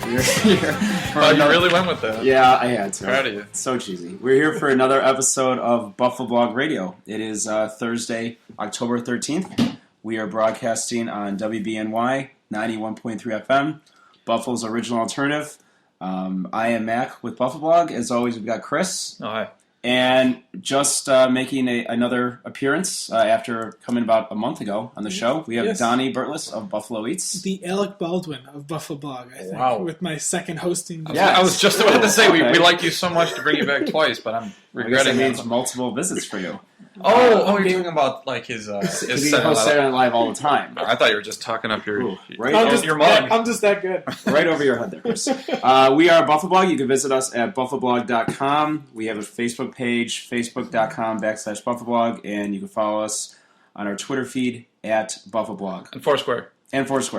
We're here. Oh, you really went with that. Yeah, I had to. Proud of you. So cheesy. We're here for another episode of BuffaBLOG Radio. It is Thursday, October 13th. We are broadcasting on WBNY 91.3 FM, Buffalo's original alternative. I am Mac with BuffaBLOG. As always, we've got Chris. Oh, hi. And just making another appearance after coming about a month ago on the show, we have Donnie Burtless of Buffalo Eats. The Alec Baldwin of BuffaBLOG, I think, Wow. with my second hosting. I was just about to say, we like you so much to bring you back twice, but I'm regretting it. it. Means multiple visits for you. Oh, you're talking about like his Because he hosts Saturday Night Live all the time. I thought you were just talking up your mug. I'm just that good. Right over your head there, Chris. We are BuffaBLOG. You can visit us at BuffaBLOG.com. We have a Facebook page, Facebook.com/BuffaBLOG, and you can follow us on our Twitter feed at BuffaBLOG. And Foursquare.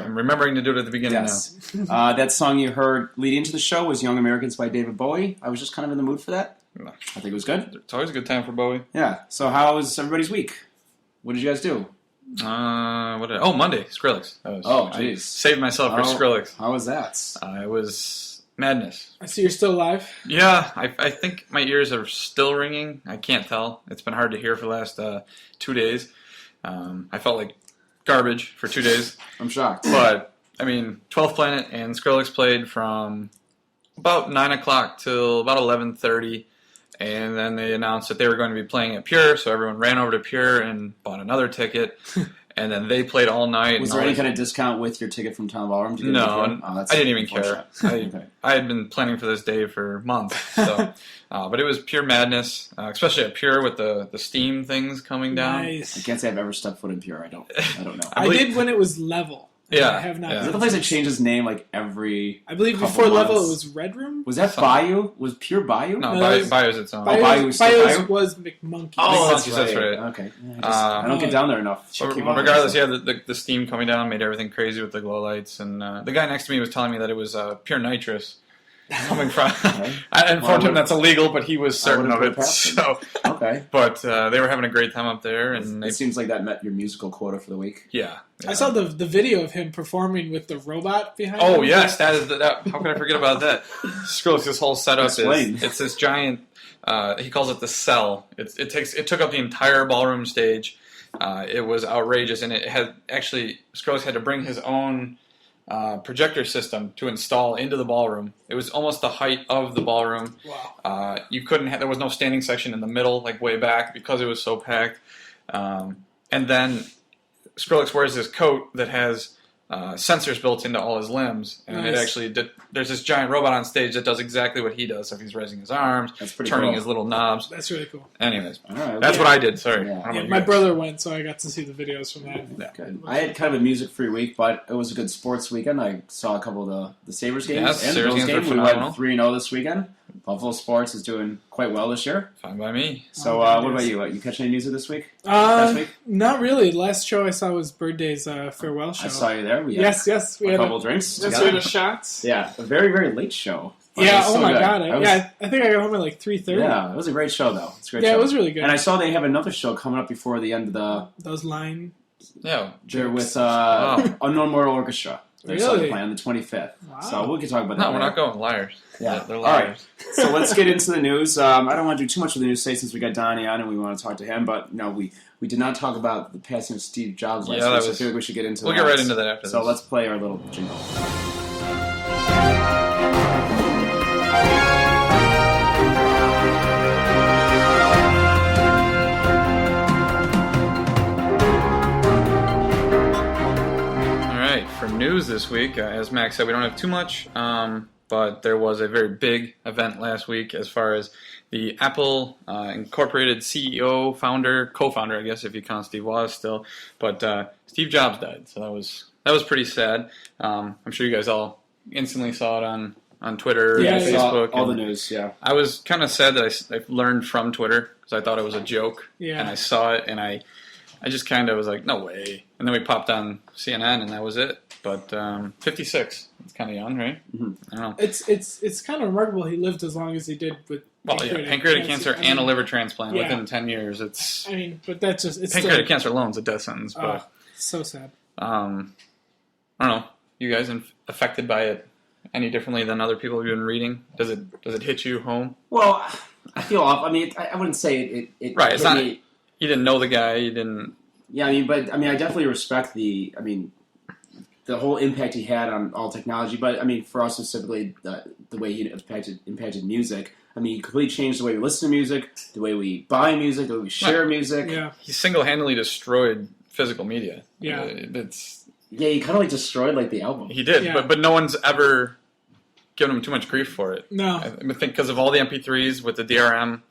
I'm remembering to do it at the beginning now. That song you heard leading into the show was Young Americans by David Bowie. I was just kind of in the mood for that. No. I think it was good. It's always a good time for Bowie. Yeah. So how was everybody's week? What did you guys do? Monday, Skrillex. Jeez. I saved myself for Skrillex. How was that? It was madness. I see you're still live. Yeah, I think my ears are still ringing. I can't tell. It's been hard to hear for the last 2 days. I felt like garbage for 2 days. I'm shocked. But, 12th Planet and Skrillex played from about 9 o'clock till about 11:30. And then they announced that they were going to be playing at Pure, so everyone ran over to Pure and bought another ticket. And then they played all night. Was there any kind of discount with your ticket from Town Ballroom? No, I didn't even care. I had been planning for this day for months. So, but it was pure madness, especially at Pure with the steam things coming down. Nice. I can't say I've ever stepped foot in Pure. I don't know. I did when it was Level. Yeah. I have not. Is that the place that changes name like every? I believe before Level it was Red Room. Was that Bayou? Was Pure Bayou? No, Bayou's its own. Bayou was McMonkey. Oh, that's right. Okay. I don't get down there enough. Regardless, the steam coming down made everything crazy with the glow lights, and the guy next to me was telling me that it was pure nitrous. Coming from, I informed him that's illegal, but he was certain of it. So, but they were having a great time up there, and it seems like that met your musical quota for the week. Yeah. I saw the video of him performing with the robot behind him. Oh yes, that is that. How could I forget about that? Skrillex, whole setup it's this giant. He calls it the cell. It took up the entire ballroom stage. It was outrageous, and it had Skrillex had to bring his own projector system to install into the ballroom. It was almost the height of the ballroom. Wow. You couldn't there was no standing section in the middle, like way back, because it was so packed. And then Skrillex wears this coat that has sensors built into all his limbs, and it actually there's this giant robot on stage that does exactly what he does. So if he's raising his arms, turning his little knobs. That's really cool. Anyways, that's what I did. Sorry. My brother went, so I got to see the videos from that. Yeah. Good. I had kind of a music-free week, but it was a good sports weekend. I saw a couple of the Sabres games and the Bills game. We went 3-0 this weekend. Buffalo sports is doing quite well this year. Fine by me. So what about you? You catch any music this week? Last week? Not really. Last show I saw was Birday's farewell show. I saw you there. We had we had a couple drinks. Yes, we had a shots. Yeah, a very, very late show. Yeah, oh my God. I think I got home at like 3:30. Yeah, it was a great show, though. It's a great show. Yeah, it was really good. And I saw they have another show coming up before the end of those line. Yeah. They're with Unknown Mortal Orchestra. They're playing on the 25th. Wow. So we can talk about that. No, we're not going. Liars. Yeah. They're liars. All right. So let's get into the news. I don't want to do too much of the news today since we got Donnie on and we want to talk to him. But no, we did not talk about the passing of Steve Jobs last week. So I feel like we should get into that. We'll get right into that after this. So let's play our little jingle. For news this week, as Max said, we don't have too much, but there was a very big event last week as far as the Apple Incorporated CEO, co-founder, I guess, if you count Steve Woz still, but Steve Jobs died, so that was pretty sad. I'm sure you guys all instantly saw it on Twitter and Facebook. All the news, yeah. I was kind of sad that I learned from Twitter because I thought it was a joke, and I saw it, and I just kind of was like, no way. And then we popped on CNN, and that was it. But 56, it's kind of young, right? Mm-hmm. I don't know. It's kind of remarkable he lived as long as he did with pancreatic cancer and a liver transplant within 10 years. But that's just pancreatic cancer alone is a death sentence. But so sad. I don't know. You guys affected by it any differently than other people have been reading? Does it hit you home? Well, I feel off. I mean, I wouldn't say it Right, it's hit not. me. You didn't know the guy. You didn't. Yeah, I definitely respect the whole impact he had on all technology. But I mean, for us specifically, the way he impacted music. I mean, he completely changed the way we listen to music, the way we buy music, the way we share music. Yeah. He single-handedly destroyed physical media. Yeah. He kind of like destroyed like the album. He did, Yeah. but no one's ever given him too much grief for it. No. I think because of all the MP3s with the DRM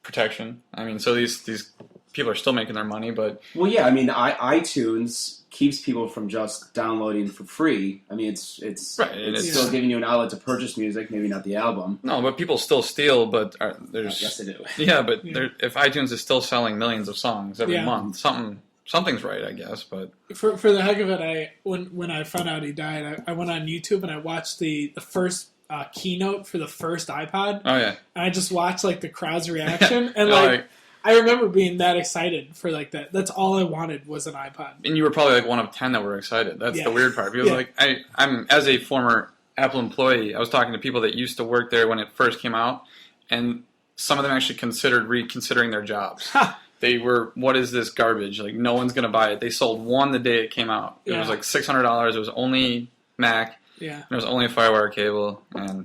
protection. I mean, so these people are still making their money, but Well, yeah, I mean, iTunes keeps people from just downloading for free. I mean, it's Right, it's it's- still giving you an outlet to purchase music, maybe not the album. no, but people still steal. But there's Yes, they do. yeah, but Yeah. if iTunes is still selling millions of songs every Yeah. month, something's right, I guess. But For the heck of it, when I found out he died, I went on YouTube and I watched the first keynote for the first iPod. oh yeah, And I just watched like the crowd's reaction, and Oh, like I remember being that excited for like that. That's all I wanted was an iPod. and you were probably like one of 10 that were excited. That's Yeah. the weird part. Because Yeah. like I'm as a former Apple employee, I was talking to people that used to work there when it first came out, and some of them actually considered reconsidering their jobs. They were, what is this garbage? Like, no one's going to buy it. They sold one the day it came out. It was Yeah. like $600. It was only Mac. Yeah. And it was only a Firewire cable.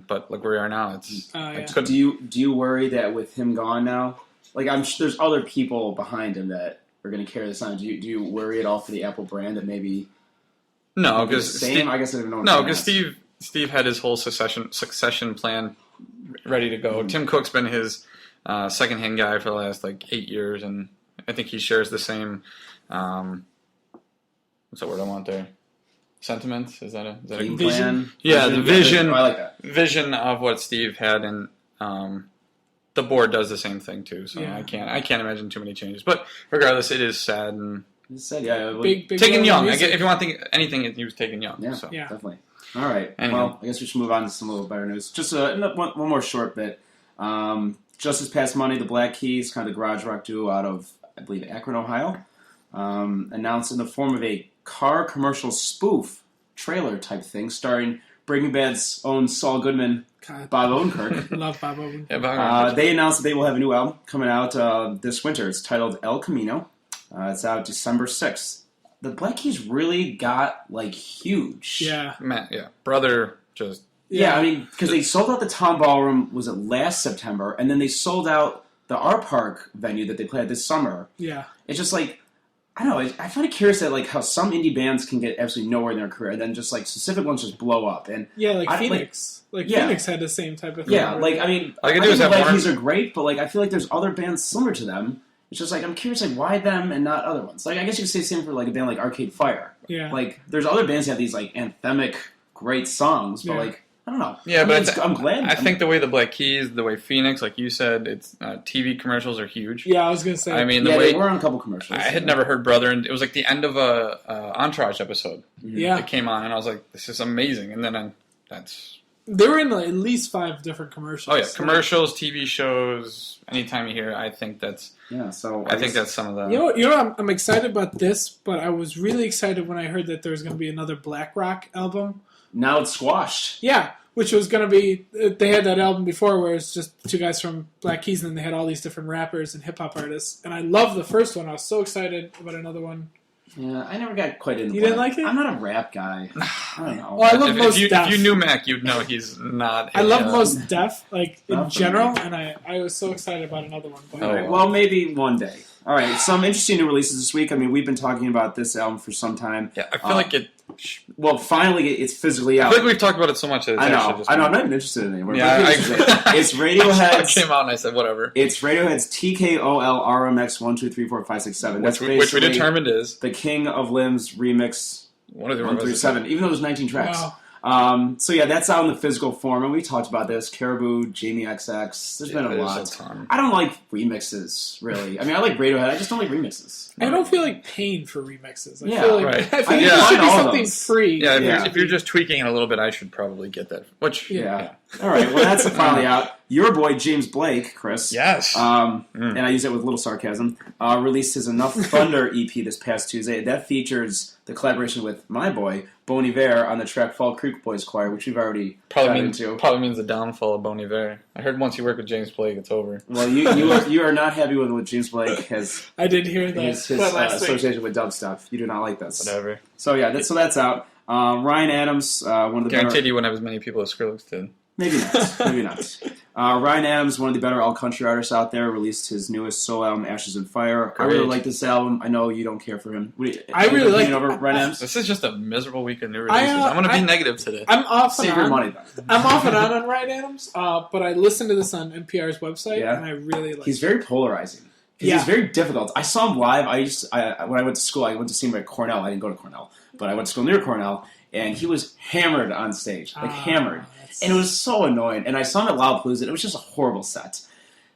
But look where we are now. It's Yeah. couldn't- Do you worry that with him gone now, like I'm sure there's other people behind him that are going to carry this on? Do you worry at all for the Apple brand that maybe no, maybe the because same? I guess I don't know. what no, to because ask. Steve had his whole succession plan ready to go. Tim Cook's been his second-hand guy for the last like 8 years, and I think he shares the same. What's that word I want there? Sentiments? Is that a Game Vision? plan? Yeah, the vision. I like that. vision of what Steve had, and the board does the same thing too. So Yeah. I can't imagine too many changes. But regardless, it is sad and You said, yeah, Big taken world young. music. If you want to think anything, he was taken young. Yeah, So. Yeah. definitely. All right. Anyway. Well, I guess we should move on to some little better news. Just one more short bit. Just this past Monday, the Black Keys, kind of the garage rock duo out of, I believe, Akron, Ohio, announced in the form of a car commercial spoof trailer type thing starring Breaking Bad's own Saul Goodman, God, Bob Odenkirk. love Bob Owen. Yeah, but They announced that they will have a new album coming out this winter. It's titled El Camino. It's out December 6th. The Black Keys really got, like, huge. Yeah. Matt, brother, just Yeah, I mean, because they sold out the Tom Ballroom, was it last September, and then they sold out the R Park venue that they played this summer. Yeah. It's just like, I don't know, I find it curious that like how some indie bands can get absolutely nowhere in their career, and then just like specific ones just blow up. And Yeah, like I- Phoenix. Like Yeah. Phoenix had the same type of thing. yeah, like I mean, All you I can do is think the have Black Keys one- are great, but like I feel like there's other bands similar to them. It's just like I'm curious, like why them and not other ones? Like I guess you could say the same for like a band like Arcade Fire. Yeah. Like there's other bands that have these like anthemic great songs, but Yeah. like I don't know. Yeah, I mean, but I'm glad. I think the way the Black Keys, the way Phoenix, like you said, it's TV commercials are huge. Yeah, I was gonna say. I mean, the yeah, way they were on a couple commercials. I had never heard Brother, and it was like the end of a Entourage episode. yeah, It came on, and I was like, "This is amazing." And then that's they were in like, at least 5 different commercials. oh yeah, commercials, TV shows. Anytime you hear, it, I think that's Yeah, so I think that's some of the. You know, I'm excited about this, but I was really excited when I heard that there was going to be another Black Rock album. now it's squashed. Yeah, which was going to be. They had that album before where it's just 2 guys from Black Keys, and then they had all these different rappers and hip hop artists. And I loved the first one. I was so excited about another one. Yeah, I never got quite into. You didn't Black. like it? I'm not a rap guy. I don't know. Well, I love Mos if Def. you knew Mac, you'd know he's not. I love Mos Def, like in Not for general, me. and I was so excited about another one. But All right, well, maybe one day. All right, some interesting new releases this week. I mean, we've been talking about this album for some time. Yeah, I feel like it. Well, finally, it's physically I out. feel like we've talked about it so much that it's I actually know. just. I'm not even interested in it anymore. Yeah, But I- here's the thing. It's It Radiohead's. came out and I said whatever. It's Radiohead's TKOL-RMX 1 2 3 4 5 6 7. That's Which we basically determined is the King of Limbs remix one of the 1 through 7. Even though there's 19 tracks. Wow. So yeah, that's out in the physical form, and we talked about this. Caribou, Jamie XX. There's been a lot. ton. I don't like remixes, really. I mean, I like Radiohead. I just don't like remixes. I don't feel like paying for remixes. I Yeah, feel like, right. I feel I like mean, it yeah. should be all of something those. free. Yeah, Yeah. if you're just tweaking it a little bit, I should probably get that. Which Yeah. All right. Well, that's finally out. your boy James Blake, Chris. Yes. And I use it with a little sarcasm. Released his Enough Thunder EP this past Tuesday. That features the collaboration with my boy Bon Iver on the track Fall Creek Boys Choir, which we've already got into. Probably means the downfall of Bon Iver. I heard once you work with James Blake, it's over. Well, you are not happy with what James Blake has. I did hear that. His association with dubstep. You do not like this. Whatever. So yeah, that's out. Ryan Adams, one of the guaranteed you wouldn't have as many people as Skrillex did. Maybe not. Maybe not. Ryan Adams, one of the better all-country artists out there, released his newest solo album, Ashes and Fire. Great. I really like this album. I know you don't care for him. I really like it. Over Ryan Adams? This is just a miserable week of new releases. I'm going to be negative today. I'm off and Save on. your money, then. I'm off and on Ryan Adams, but I listened to this on NPR's website, and I really like it. He's very polarizing. He's very difficult. I saw him live. When I went to school, I went to see him at Cornell. I didn't go to Cornell, but I went to school near Cornell, and he was hammered on stage. Hammered. And it was so annoying. And I saw him at Lollapalooza, and it was just a horrible set.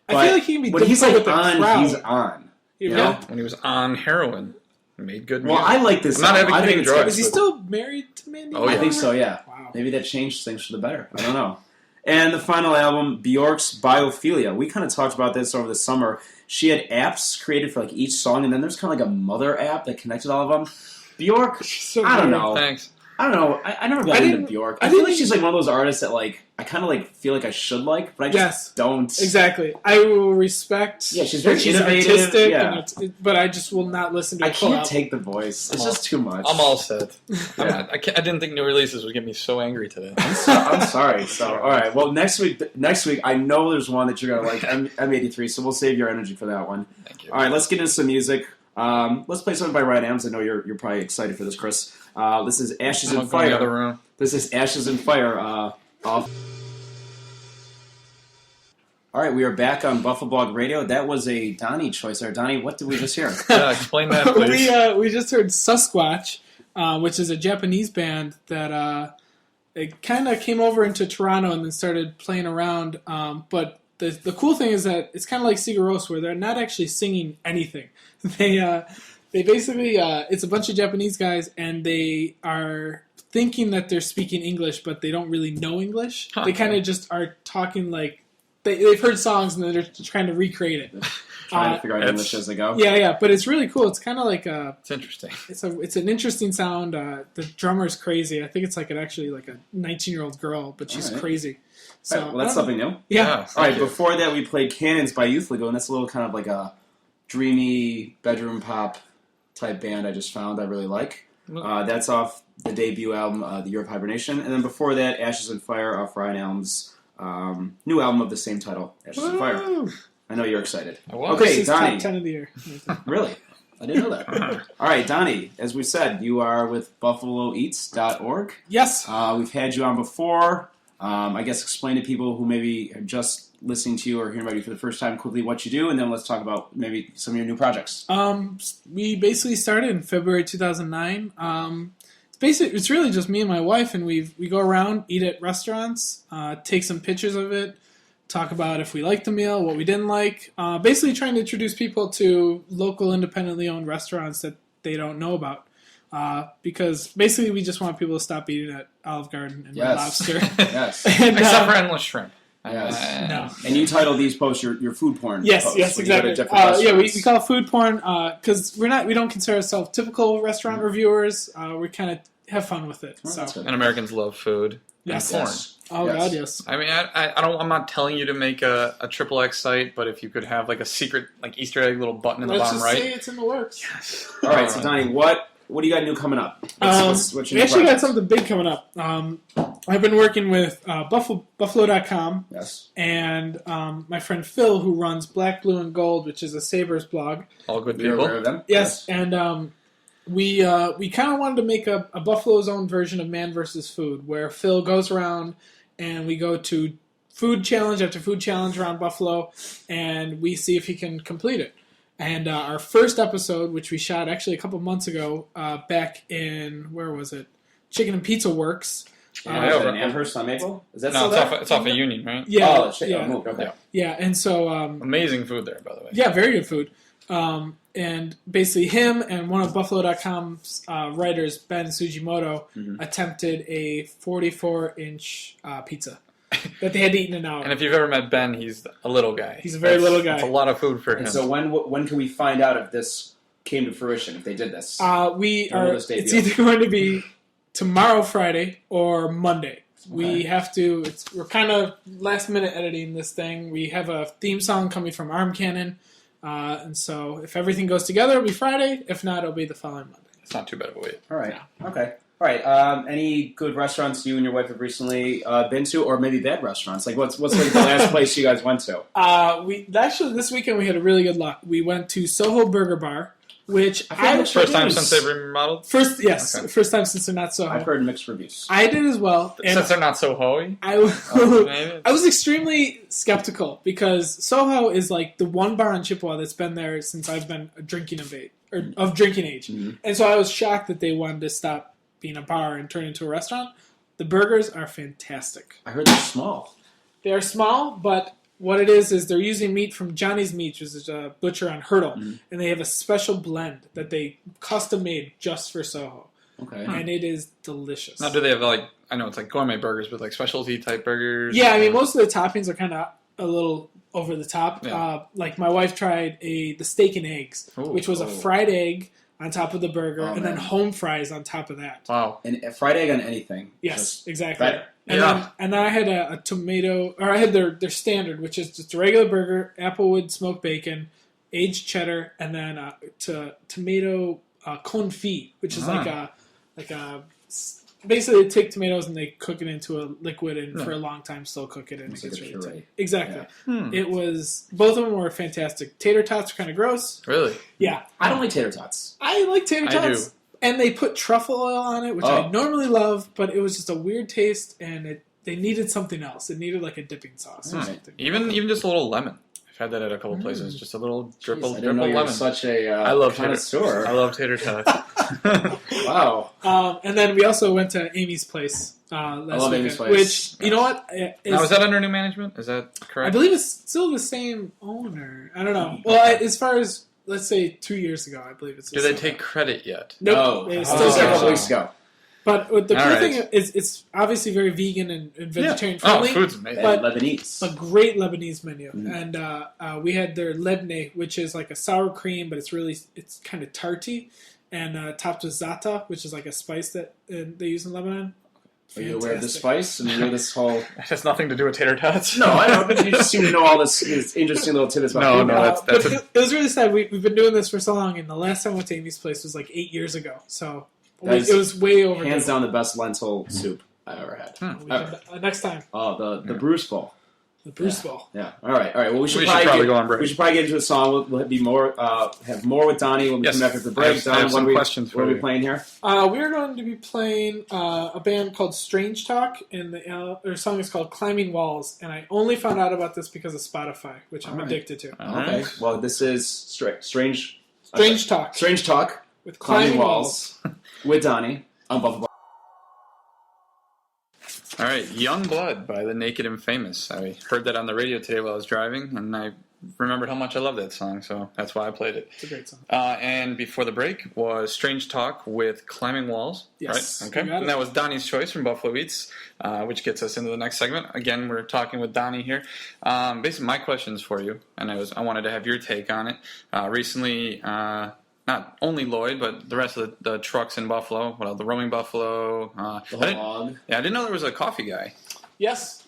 But I feel like he can be when he's like with the on, crowd. he's on. You know? When he was on heroin, he made good music. Well, I like this. I'm not advocating drugs. Is he still married to Mandy? Oh, yeah. I think so, yeah. Wow. Maybe that changed things for the better. I don't know. And the final album, Bjork's Biophilia. We kind of talked about this over the summer. She had apps created for like each song, and then there's kind of like a mother app that connected all of them. Bjork, I don't know. Thanks. I don't know. I never got into Bjork. I feel like she's like one of those artists that like I kind of like feel like I should like, but I just don't. Exactly. I will respect. Yeah, she's very innovative. artistic. Yeah. But I just will not listen to. I can't take the voice. It's just too much. I'm all set. Yeah. I didn't think new releases would get me so angry today. I'm sorry. So all right. Well, next week I know there's one that you're gonna like. M83. So we'll save your energy for that one. Thank you. All right. Let's get into some music. Let's play something by Ryan Adams. I know you're probably excited for this, Chris. This is Ashes and Fire. In the other room. This is Ashes and Fire. Off. All right, we are back on BuffaBLOG Radio. That was a Donnie choice there. Donnie, what did we just hear? Yeah, explain that, please. We just heard Sasquatch, which is a Japanese band that it kind of came over into Toronto and then started playing around. But the cool thing is that it's kind of like Sigur Rós, where they're not actually singing anything. They basically it's a bunch of Japanese guys, and they are thinking that they're speaking English, but they don't really know English. They kind of just are talking like they've heard songs and they're trying to recreate it. Trying to figure out English as they go. Yeah, but it's really cool. It's kind of like it's interesting. It's an interesting sound. The drummer's crazy. I think it's like actually like a 19-year-old girl, but she's crazy. So right, well, that's something new. Yeah. All right. Before that, we played Cannons by Youth Lagoon. That's a little kind of like a dreamy bedroom pop type band I just found I really like. That's off the debut album, The Year of Hibernation. And then before that, Ashes and Fire off Ryan Adams' new album of the same title, Ashes and Fire. I know you're excited. Okay, Donnie. Top 10 of the year. Really? I didn't know that. All right, Donnie, as we said, you are with BuffaloEats.org. Yes. We've had you on before. I guess explain to people who maybe are just listening to you or hearing about you for the first time quickly what you do, and then let's talk about maybe some of your new projects. We basically started in February 2009. It's really just me and my wife, and we go around, eat at restaurants, take some pictures of it, talk about if we liked the meal, what we didn't like. Basically trying to introduce people to local independently owned restaurants that they don't know about. Because basically we just want people to stop eating at Olive Garden and Red Lobster. Yes. And, except for Endless Shrimp. Yes. No. And you title these posts your food porn Yes, posts. yes, exactly. We call it food porn because we don't consider ourselves typical restaurant reviewers. We kind of have fun with it. Well, so. And Americans love food Yes. and porn. Yes. Oh God, yes. I mean, I'm not telling you to make a XXX site, but if you could have like a secret, like Easter egg little button in the bottom right. Let's just say it's in the works. Yes. All right, so Donnie, what do you got new coming up? What's your We actually got something big coming up. I've been working with Buffalo.com. Yes. And my friend Phil, who runs Black, Blue, and Gold, which is a Sabres blog. All good You're people. aware of them? Yes, and we kind of wanted to make a Buffalo's own version of Man vs. Food, where Phil goes around and we go to food challenge after food challenge around Buffalo, and we see if he can complete it. And our first episode, which we shot actually a couple months ago, back in, where was it? Chicken and Pizza Works. In Amherst on Maple? Is that No, still it's off a Union, right? Yeah, okay. yeah, and so Amazing food there, by the way. yeah, very good food. And basically him and one of Buffalo.com's writers, Ben Sugimoto, attempted a 44-inch pizza. that they had to eat in an hour. And if you've ever met Ben, he's a little guy. He's a very little guy. That's a lot of food for him. And so when can we find out if this came to fruition, if they did this? It's either going to be tomorrow, Friday, or Monday. Okay. We're kind of last minute editing this thing. We have a theme song coming from Arm Cannon. And so if everything goes together, it'll be Friday. If not, it'll be the following Monday. It's not too bad of a wait. All right. Yeah. Okay. All right. Any good restaurants you and your wife have recently been to, or maybe bad restaurants? Like what's like the last place you guys went to? This weekend we had a really good luck. We went to Soho Burger Bar, which first time since they've remodeled. First time since they're not Soho. I've heard mixed reviews. I did as well. Since they're not Soho-y? I was extremely skeptical because Soho is like the one bar in Chippewa that's been there since I've been of drinking age. Mm-hmm. And so I was shocked that they wanted to stop being a bar and turn into a restaurant. The burgers are fantastic. I heard they're small. They are small, but what it is they're using meat from Johnny's Meat, which is a butcher on Hurdle, and they have a special blend that they custom made just for Soho. Okay. And it is delicious. Now, do they have I know it's like gourmet burgers, but like specialty type burgers? Yeah, I mean, most of the toppings are kind of a little over the top. Yeah. Like my wife tried the steak and eggs, which was a fried egg on top of the burger, and then home fries on top of that. Wow. And a fried egg on anything. Yes, exactly. Better. And then I had a tomato, or I had their standard, which is just a regular burger, applewood smoked bacon, aged cheddar, and then tomato confit, which is basically they take tomatoes and they cook it into a liquid and for a long time slow cook it and it gets really tight. Exactly. Yeah. It was, both of them were fantastic. Tater tots are kind of gross. Really? Yeah. I don't like tater tots. I like tater tots. I do. And they put truffle oil on it, which I normally love, but it was just a weird taste, and they needed something else. It needed like a dipping sauce or something. Even just a little lemon. I've had that at a couple places. Just a little dribble lemon. Such a I love connoisseur. I love tater tots. Wow. And then we also went to Amy's Place last weekend. Amy's Place. Which, you know what? Now, is that under new management? Is that correct? I believe it's still the same owner. I don't know. Well, as far as, let's say, 2 years ago, I believe it's. Do they take credit yet? Nope. No. It's still a couple weeks ago. But the cool thing is, it's obviously very vegan and vegetarian friendly. Oh, food's amazing. But Lebanese. A great Lebanese menu. And we had their lebne, which is like a sour cream, but it's kind of tarty, and topped with za'atar, which is like a spice that they use in Lebanon. Are you aware of the spice? And you know this whole... It has nothing to do with tater tots. No, I know, but you just seem to know all this interesting little tidbits about food. No, it was really sad. We've been doing this for so long, and the last time I went to Amy's Place was like 8 years ago. So it was way over. Hands down the best lentil soup I ever had. Next time. Oh, the Bruce Bowl. The Bruce Bowl. Yeah. All right. Well, we should probably go on break. We should probably get into a song. We'll be more have more with Donnie when we come back after the break. I have some questions for you. What are we playing here? We're going to be playing a band called Strange Talk, and their song is called Climbing Walls. And I only found out about this because of Spotify, which I'm addicted to. Okay. Well, this is Strange Talk. Strange Talk with Climbing Walls with Donnie on BuffaBLOG. All right, Young Blood by the Naked and Famous. I heard that on the radio today while I was driving, and I remembered how much I love that song, so that's why I played it. It's a great song. And before the break was Strange Talk with Climbing Walls. Yes. Right? Okay. And that was Donnie's choice from Buffalo Eats, which gets us into the next segment. Again, we're talking with Donnie here. Basically, my questions for you, and I wanted to have your take on it. Recently, not only Lloyd, but the rest of the trucks in Buffalo, the Roaming Buffalo. The Hog. I didn't know there was a coffee guy. Yes,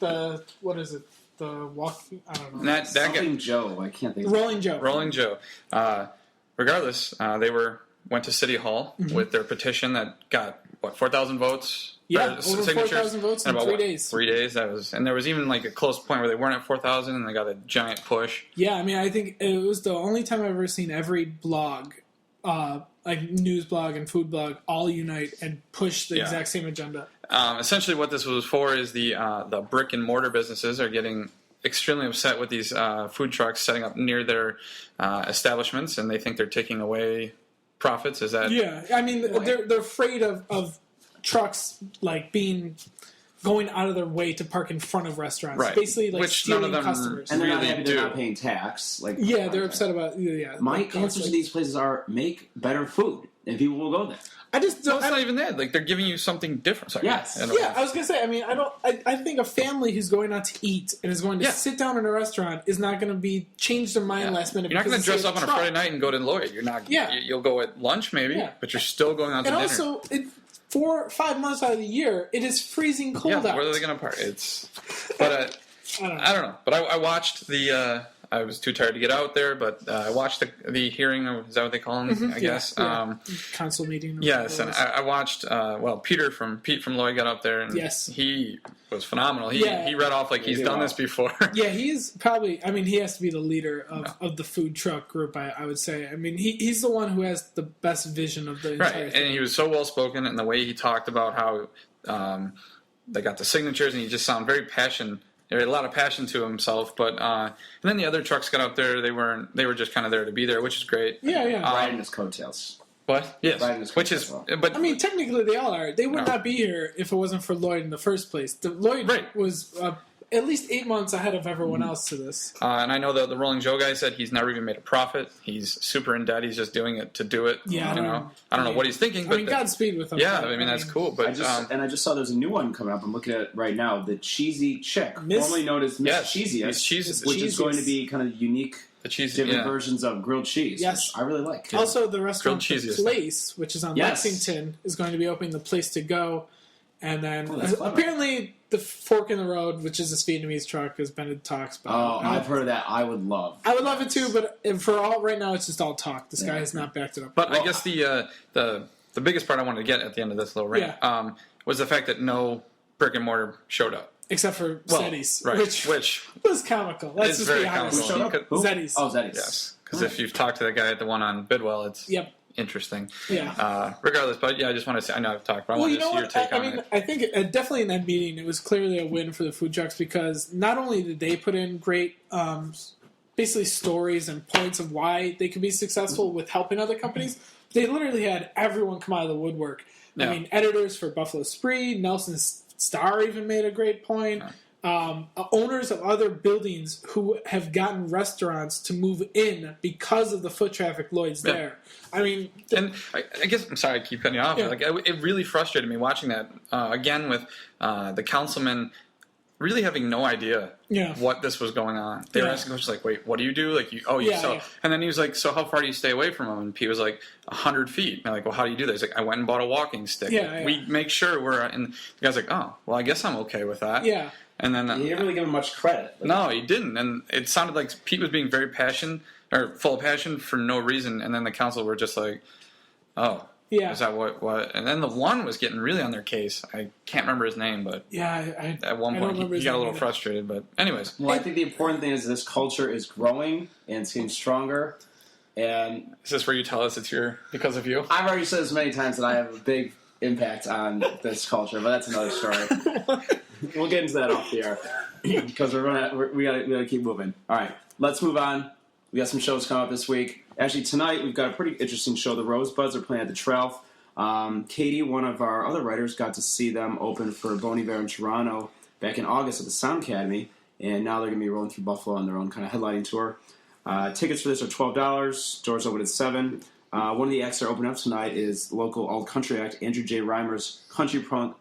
what is it? The walking, I don't know. Something Joe, I can't think of Rolling Joe. Rolling Joe. Regardless, they went to City Hall with their petition that got, 4,000 votes? Yeah, over 4,000 votes in 3 days. 3 days, and there was even like a close point where they weren't at 4,000 and they got a giant push. Yeah, I mean, I think it was the only time I've ever seen every blog, like news blog and food blog, all unite and push the exact same agenda. Essentially, what this was for is the brick and mortar businesses are getting extremely upset with these food trucks setting up near their establishments, and they think they're taking away profits. Is that? Yeah, I mean, they're afraid of trucks like going out of their way to park in front of restaurants, right? Basically, like which stealing none of them customers. And they're really not paying tax. They're upset about My answers to these places are make better food, and people will go there. I just No, don't. it's not even that. Like, they're giving you something different. Sorry. Yes. Yeah, I was gonna say. I mean, I think a family who's going out to eat and is going to sit down in a restaurant is not going to be change their mind last minute. You're not going to dress up on a Friday night and go to Lloyd. You're not. Yeah. You'll go at lunch maybe, but you're still going out to dinner. And also, 4 or 5 months out of the year, it is freezing cold out. Where are they going to park? But I don't know. But I watched the. I was too tired to get out there, but I watched the hearing. Is that what they call them? I guess. Council meeting. Yes, and I watched. Pete from Lloyd got up there, and he was phenomenal. He read off like he's done this before. Yeah, he's probably. I mean, he has to be the leader of the food truck group. I would say. I mean, he's the one who has the best vision of the entire thing. And he was so well spoken, and the way he talked about how they got the signatures, and he just sounded very passionate. He had a lot of passion to himself, but and then the other trucks got up there. They were just kind of there to be there, which is great. Yeah. Riding his coattails. What? Yes. Which is, but I mean, technically they all are. They would not be here if it wasn't for Lloyd in the first place. Lloyd was at least 8 months ahead of everyone else to this. And I know the Rolling Joe guy said he's never even made a profit. He's super in debt. He's just doing it to do it. Yeah, I don't know what he's thinking. But Godspeed with him. Yeah, I mean that's cool. But I just saw there's a new one coming up. I'm looking at it right now. The Cheesy Chick, formerly known as Miss Cheesiest, which is going to be kind of unique. Different versions of grilled cheese. Yes, I really like. Also, the restaurant The Place, which is on Lexington, is going to be opening the Place to Go, and then apparently the Fork in the Road, which is this Vietnamese truck, has been in talks about. Oh, I've heard of that. I would love it too, but right now it's just all talk. This guy has not backed it up. But I guess the biggest part I wanted to get at the end of this little rant was the fact that no brick and mortar showed up. Except for Zeddy's, which was comical. Let's just be honest. Zeddy's. Oh, Zeddy's. Yes, because if you've talked to the guy at the one on Bidwell, it's interesting. Yeah. Regardless, but I just want to say, I know I've talked, but I want to see your take on it. I think definitely in that meeting, it was clearly a win for the food trucks because not only did they put in great, basically stories and points of why they could be successful with helping other companies, they literally had everyone come out of the woodwork. Yeah. I mean, editors for Buffalo Spree, Nelson Starr even made a great point. Owners of other buildings who have gotten restaurants to move in because of the foot traffic Lloyd's there. I mean... And I guess, I'm sorry I keep cutting you off, but it really frustrated me watching that, again, with the councilman really having no idea what this was going on. They were asking questions like, wait, what do you do? Like, And then he was like, so how far do you stay away from him? And Pete was like, 100 feet. And I'm like, well, how do you do that? He's like, I went and bought a walking stick. We make sure we're... And the guy's like, oh, well, I guess I'm okay with that. Yeah. And then... he didn't really give him much credit. No, he didn't. And it sounded like Pete was being very full of passion for no reason. And then the council were just like, oh... Yeah. Is that what? And then the one was getting really on their case. I can't remember his name, but at one point he got a little frustrated. But anyways. Well, I think the important thing is this culture is growing and it's getting stronger. And is this where you tell us it's because of you? I've already said this many times that I have a big impact on this culture, but that's another story. We'll get into that off the air because we gotta keep moving. All right, let's move on. We got some shows coming up this week. Actually, tonight we've got a pretty interesting show. The Rosebuds are playing at the Trelf. Katie, one of our other writers, got to see them open for Bon Iver in Toronto back in August at the Sound Academy, and now they're going to be rolling through Buffalo on their own kind of headlining tour. Tickets for this are $12. Doors open at 7. One of the acts that are opening up tonight is local alt-country act Andrew J. Reimer's country punk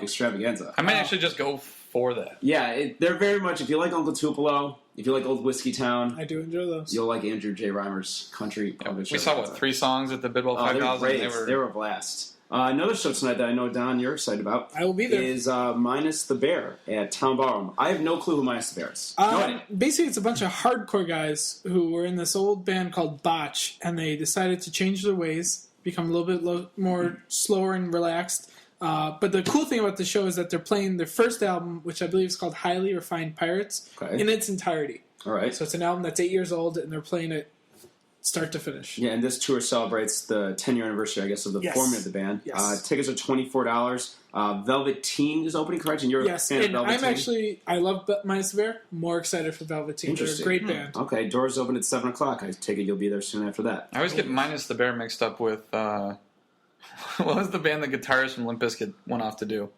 extravaganza. I might actually just go for that. Yeah, they're very much, if you like Uncle Tupelo, if you like Old Whiskey Town, I do enjoy those. You'll like Andrew J. Reimer's country punk extravaganza. We saw, 3 songs at the Bidwell 5000? They were a blast. Another show tonight that I know, Don, you're excited about. I will be there. Is Minus the Bear at Town Ballroom. I have no clue who Minus the Bear is. No idea. Basically, it's a bunch of hardcore guys who were in this old band called Botch, and they decided to change their ways, become a little bit more slower and relaxed. But the cool thing about the show is that they're playing their first album, which I believe is called Highly Refined Pirates, in its entirety. All right. So it's an album that's 8 years old, and they're playing it start to finish. Yeah, and this tour celebrates the 10-year anniversary, I guess, of the forming of the band. Yes. Tickets are $24. Velveteen is opening, correct? And you're a fan of Velveteen? I love Minus the Bear. More excited for Velveteen. They're a great band. Okay, doors open at 7 o'clock. I take it you'll be there soon after that. I always get Minus the Bear mixed up with... what was the band the guitarist from Limp Bizkit went off to do?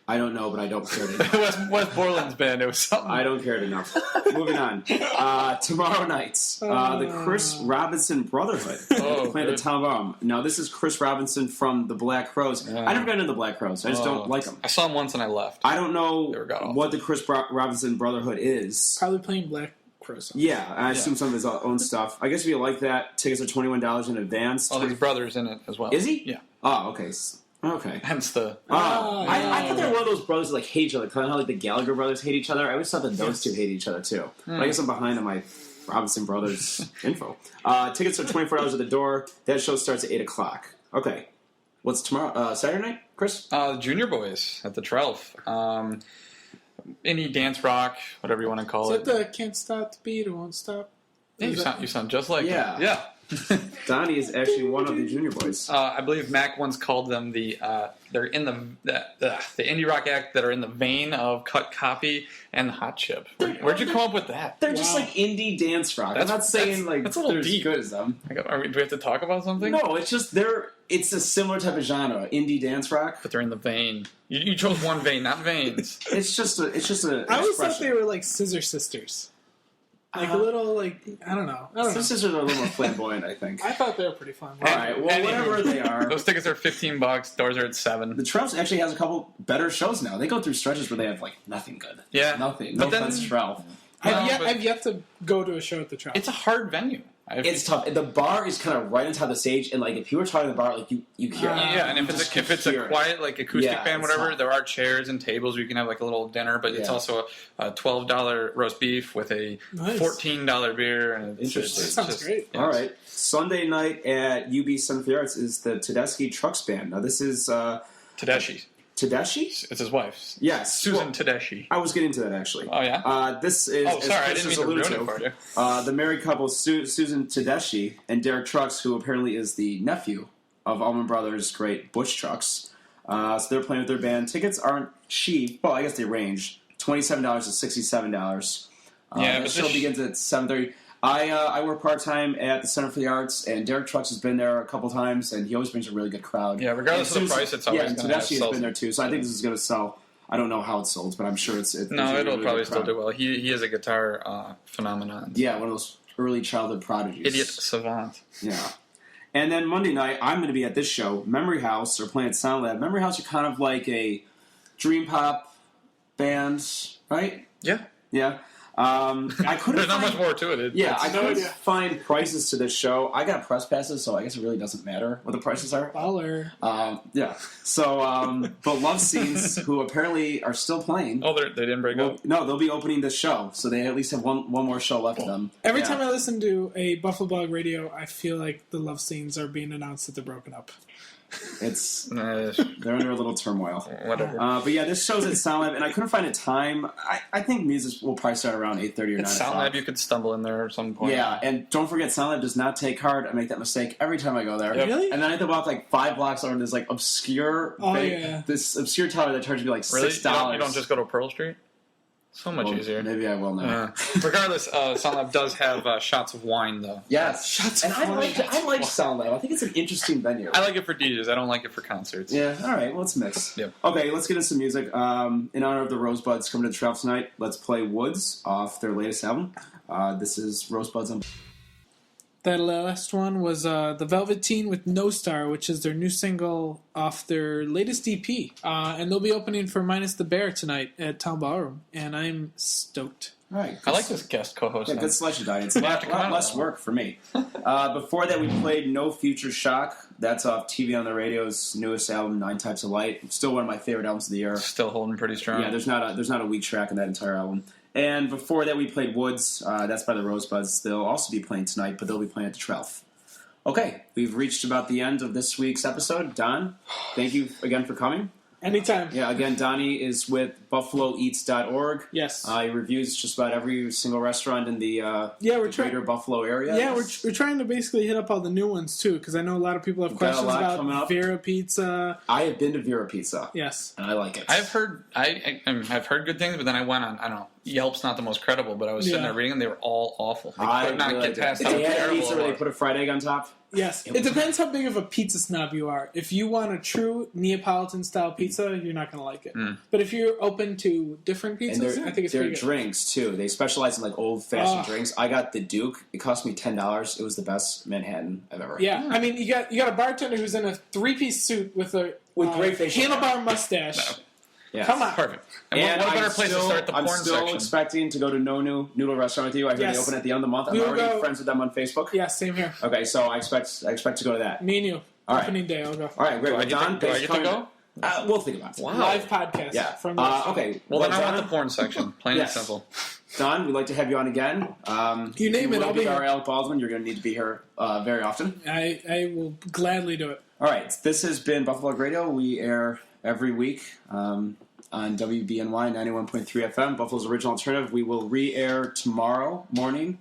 I don't know, but I don't care to know. West Borland's band. It was something. I don't care to know. Moving on. Tomorrow night, the Chris Robinson Brotherhood playing the Town Ballroom. Now, this is Chris Robinson from the Black Crowes. I never got into the Black Crowes. I just don't like them. I saw them once and I left. I don't know what the Chris Robinson Brotherhood is. Probably playing Black Crowes. Yeah, I assume some of his own stuff. I guess if you like that, tickets are $21 in advance. Oh, his brother's in it as well. Is he? Yeah. Oh, okay. Okay. Hence the... I thought they were one of those brothers that hate each other. Kind of how the Gallagher brothers hate each other. I always thought that those two hate each other too. But I guess I'm behind on my Robinson Brothers info. Tickets are $24 at the door. That show starts at 8 o'clock. Okay. What's tomorrow? Saturday night, Chris? The Junior Boys at the 12th. Indie dance rock, whatever you want to call it. Is that the Can't Stop the Beat, It Won't Stop? Yeah, you sound just like them. Yeah. Donnie is actually one of the Junior Boys. I believe Mac once called them they're in the indie rock act that are in the vein of Cut Copy and Hot Chip. Where'd you come up with that? They're just like indie dance rock. I'm not saying that's a little they're as deep. good as them. Do we have to talk about something? No, it's just it's a similar type of genre, indie dance rock. But they're in the vein. You chose one vein, not veins. It's just a. I always thought they were like Scissor Sisters. Like a little, like, I don't know. Sisters are a little more flamboyant, I think. I thought they were pretty flamboyant. All right, well, whatever they are. Those tickets are $15. Doors are at $7. The Trelfs actually has a couple better shows now. They go through stretches where they have, like, nothing good. Yeah. Nothing. No offense, Trelf. I've yet to go to a show at the Trelf. It's a hard venue. It's tough. The bar is kind of right on top of the stage, and like if you were talking the bar, like you hear. Yeah, and if it's a quiet like acoustic band, whatever, there are chairs and tables where you can have like a little dinner, but it's also a $12 roast beef with a $14 beer, and that sounds great. All right, Sunday night at UB Center for the Arts is the Tedeschi Trucks Band. Now this is Tedeschi. Tedeschi? It's his wife. Yes. Susan Tedeschi. I was getting to that, actually. Oh, yeah? This is... Oh, sorry, I didn't mean to ruin it for you. The married couple, Susan Tedeschi and Derek Trucks, who apparently is the nephew of Allman Brothers' great Butch Trucks. So they're playing with their band. Tickets aren't cheap. Well, I guess they range. $27 to $67. The show begins at 7:30. I work part-time at the Center for the Arts, and Derek Trucks has been there a couple times, and he always brings a really good crowd. Yeah, regardless of the price, it's always going to sell. Tedeschi has been there, too, so I think this is going to sell. I don't know how it sold, but I'm sure it'll really probably still do well. He is a guitar phenomenon. Yeah, one of those early childhood prodigies. Idiot savant. Yeah. And then Monday night, I'm going to be at this show. Memory House are playing at Sound Lab. Memory House are kind of like a dream pop band, right? Yeah. Yeah. I couldn't. There's not much more to it. I couldn't find prices to this show. I got press passes, so I guess it really doesn't matter what the prices are. Baller. Yeah. So, but Love Scenes, who apparently are still playing. Oh, they didn't break up? No, they'll be opening this show, so they at least have one more show left of them. Every time I listen to a BuffaBLOG Radio, I feel like the Love Scenes are being announced that they're broken up. They're under a little turmoil. Whatever. But yeah, this show's at Sound Lab, and I couldn't find a time. I think music will probably start around 8:30 or 9 o'clock. Sound Lab, you could stumble in there at some point. Yeah, and don't forget, Sound Lab does not take card. I make that mistake every time I go there. Yep. Really? And then I have to walk like 5 blocks over to this like obscure, this obscure tower that charges me like $6. You don't just go to Pearl Street? So much easier. Maybe I will now. Yeah. Regardless, Sound Lab does have shots of wine, though. Yes. Shots and of I wine. like Sound Lab. I think it's an interesting venue. I like it for DJs. I don't like it for concerts. Yeah, all right. Well, let's mix. Yep. Okay, let's get into some music. In honor of the Rosebuds coming to the Trelf tonight, let's play Woods off their latest album. This is Rosebuds on... That last one was The Velveteen with No Star, which is their new single off their latest EP. And they'll be opening for Minus the Bear tonight at Town Ballroom, and I'm stoked. All right. I like this guest co-host. Yeah, good selection, Diane. It's a lot less work for me. Before that, we played No Future Shock. That's off TV on the Radio's newest album, 9 Types of Light. Still one of my favorite albums of the year. Still holding pretty strong. Yeah, there's not a weak track in that entire album. And before that, we played Woods. That's by the Rosebuds. They'll also be playing tonight, but they'll be playing at the Trelf. Okay, we've reached about the end of this week's episode. Don, thank you again for coming. Anytime. Yeah, again, Donnie is with BuffaloEats.org. Yes. He reviews just about every single restaurant in the greater Buffalo area. Yeah, we're trying to basically hit up all the new ones, too, because I know a lot of people have questions about Vera Pizza. I have been to Vera Pizza. Yes. And I like it. I've heard good things, but then I went on, I don't know, Yelp's not the most credible, but I was sitting there reading them. They were all awful. I could not get past how terrible terrible it where was. they put a fried egg on top. Yes. It depends how big of a pizza snob you are. If you want a true Neapolitan-style pizza, you're not going to like it. But if you're open to different pizzas, I think it's pretty good. Their drinks, too. They specialize in, like, old-fashioned drinks. I got the Duke. It cost me $10. It was the best Manhattan I've ever had. Yeah. I mean, you got a bartender who's in a three-piece suit with a great facial handlebar mustache. No. Yes. Come on. Perfect. And what better place to start the porn section? I'm still expecting to go to Nonu Noodle Restaurant with you. I heard they open at the end of the month. I'm already friends with them on Facebook. Yeah, same here. Okay, so I expect to go to that. Me and you. All right. Opening day, I'll go. All right, great. Do I get to go? We'll think about it. Wow. Live podcast. Yeah. From okay. Well, then I want the porn section. Plain and simple. Don, we'd like to have you on again. You name it, I'll be here. Alec Baldwin, you're going to need to be here very often. I will gladly do it. All right. This has been BuffaBLOG Radio. We air every week on WBNY 91.3 FM, Buffalo's original alternative. We will re-air tomorrow morning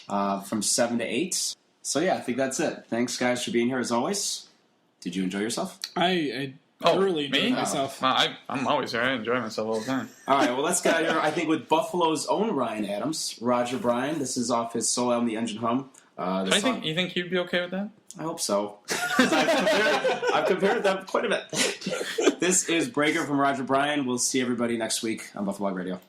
from 7 to 8. So, yeah, I think that's it. Thanks, guys, for being here as always. Did you enjoy yourself? I thoroughly enjoyed myself. I'm always here. I enjoy myself all the time. All right, well, let's get out of here, I think, with Buffalo's own Ryan Adams, Roger Bryan. This is off his solo album, The Engine Hum. You think you'd be okay with that? I hope so. I've compared them quite a bit. This is Breaker from Roger Bryan. We'll see everybody next week on BuffaBLOG Radio.